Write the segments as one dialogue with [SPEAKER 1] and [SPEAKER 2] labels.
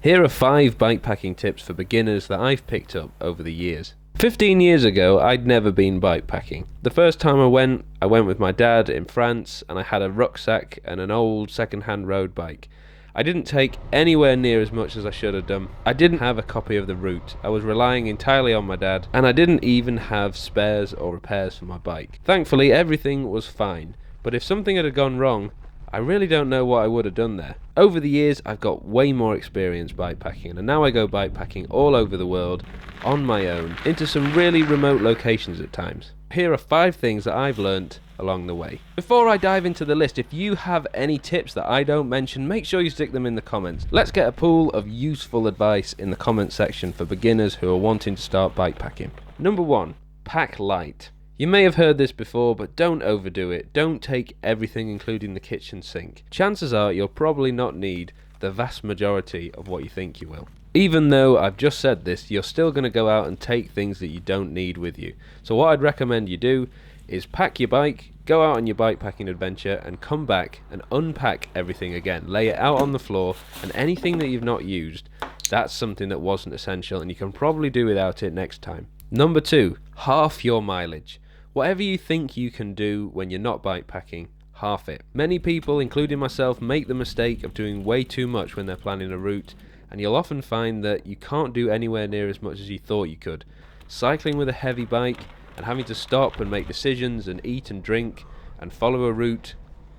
[SPEAKER 1] Here are 5 bikepacking tips for beginners that I've picked up over the years. 15 years ago, I'd never been bikepacking. The first time I went with my dad in France, and I had a rucksack and an old second-hand road bike. I didn't take anywhere near as much as I should have done. I didn't have a copy of the route. I was relying entirely on my dad, and I didn't even have spares or repairs for my bike. Thankfully, everything was fine, but if something had gone wrong, I really don't know what I would have done there. Over the years, I've got way more experience bikepacking, and now I go bikepacking all over the world on my own, into some really remote locations at times. Here are 5 things that I've learnt along the way. Before I dive into the list, if you have any tips that I don't mention, make sure you stick them in the comments. Let's get a pool of useful advice in the comment section for beginners who are wanting to start bikepacking. Number 1, pack light. You may have heard this before, but don't overdo it. Don't take everything, including the kitchen sink. Chances are you'll probably not need the vast majority of what you think you will. Even though I've just said this, you're still going to go out and take things that you don't need with you. So what I'd recommend you do is pack your bike, go out on your bikepacking adventure, and come back and unpack everything again. Lay it out on the floor, and anything that you've not used, that's something that wasn't essential, and you can probably do without it next time. Number 2, half your mileage. Whatever you think you can do when you're not bikepacking, half it. Many people, including myself, make the mistake of doing way too much when they're planning a route, and you'll often find that you can't do anywhere near as much as you thought you could. Cycling with a heavy bike and having to stop and make decisions and eat and drink and follow a route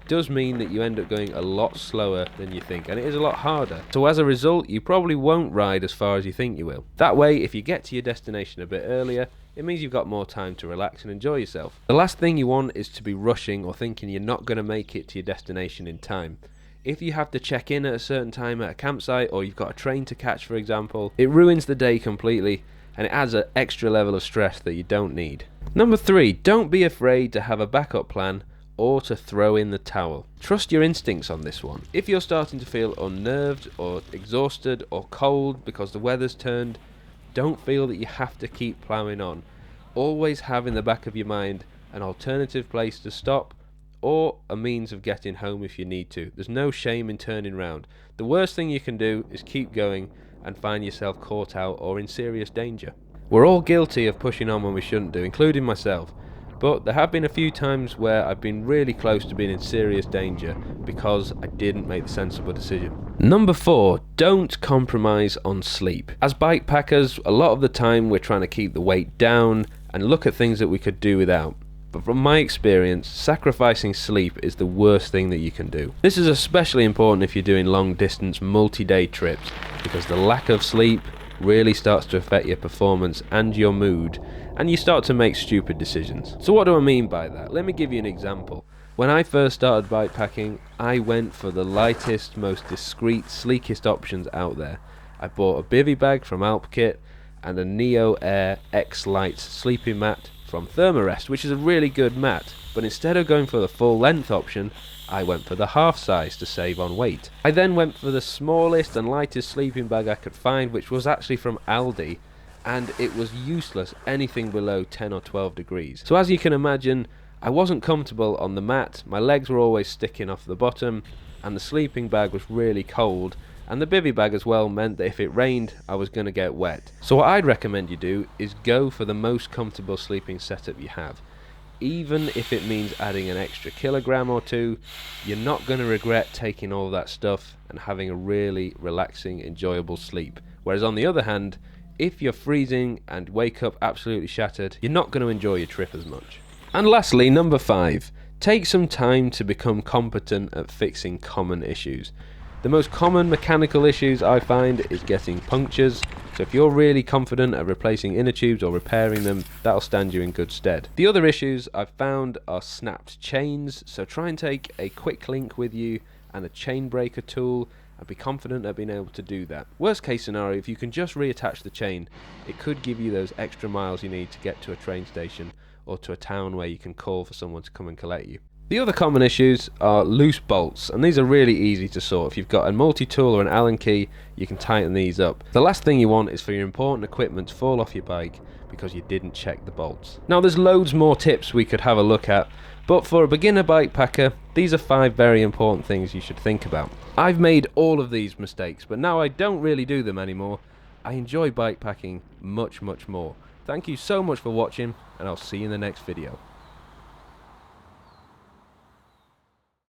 [SPEAKER 1] does mean that you end up going a lot slower than you think, and it is a lot harder. So as a result, you probably won't ride as far as you think you will. That way, if you get to your destination a bit earlier, it means you've got more time to relax and enjoy yourself. The last thing you want is to be rushing or thinking you're not going to make it to your destination in time. If you have to check in at a certain time at a campsite, or you've got a train to catch, for example, it ruins the day completely, and it adds an extra level of stress that you don't need. Number 3, don't be afraid to have a backup plan or to throw in the towel. Trust your instincts on this one. If you're starting to feel unnerved or exhausted or cold because the weather's turned, don't feel that you have to keep ploughing on. Always have in the back of your mind an alternative place to stop or a means of getting home if you need to. There's no shame in turning round. The worst thing you can do is keep going and find yourself caught out or in serious danger. We're all guilty of pushing on when we shouldn't do, including myself. But there have been a few times where I've been really close to being in serious danger because I didn't make the sensible decision. Number 4, don't compromise on sleep. As bikepackers, a lot of the time we're trying to keep the weight down and look at things that we could do without. But from my experience, sacrificing sleep is the worst thing that you can do. This is especially important if you're doing long distance multi-day trips, because the lack of sleep really starts to affect your performance and your mood, and you start to make stupid decisions. So what do I mean by that? Let me give you an example. When I first started bikepacking, I went for the lightest, most discreet, sleekest options out there. I bought a bivy bag from Alpkit and a Neo Air X Lite sleeping mat from Thermarest, which is a really good mat, but instead of going for the full length option, I went for the half size to save on weight. I then went for the smallest and lightest sleeping bag I could find, which was actually from Aldi, and it was useless anything below 10 or 12 degrees. So as you can imagine, I wasn't comfortable on the mat, my legs were always sticking off the bottom, and the sleeping bag was really cold, and the bivy bag as well meant that if it rained, I was going to get wet. So what I'd recommend you do is go for the most comfortable sleeping setup you have. Even if it means adding an extra kilogram or 2, you're not going to regret taking all that stuff and having a really relaxing, enjoyable sleep. Whereas on the other hand, if you're freezing and wake up absolutely shattered, you're not going to enjoy your trip as much. And lastly, number 5, take some time to become competent at fixing common issues. The most common mechanical issues I find is getting punctures, so if you're really confident at replacing inner tubes or repairing them, that'll stand you in good stead. The other issues I've found are snapped chains, so try and take a quick link with you and a chain breaker tool and be confident at being able to do that. Worst case scenario, if you can just reattach the chain, it could give you those extra miles you need to get to a train station or to a town where you can call for someone to come and collect you. The other common issues are loose bolts, and these are really easy to sort. If you've got a multi-tool or an Allen key, you can tighten these up. The last thing you want is for your important equipment to fall off your bike because you didn't check the bolts. Now there's loads more tips we could have a look at, But for a beginner bike packer, these are 5 very important things you should think about. I've made all of these mistakes, but now I don't really do them anymore. I enjoy bike packing much more. Thank you so much for watching, and I'll see you in the next video.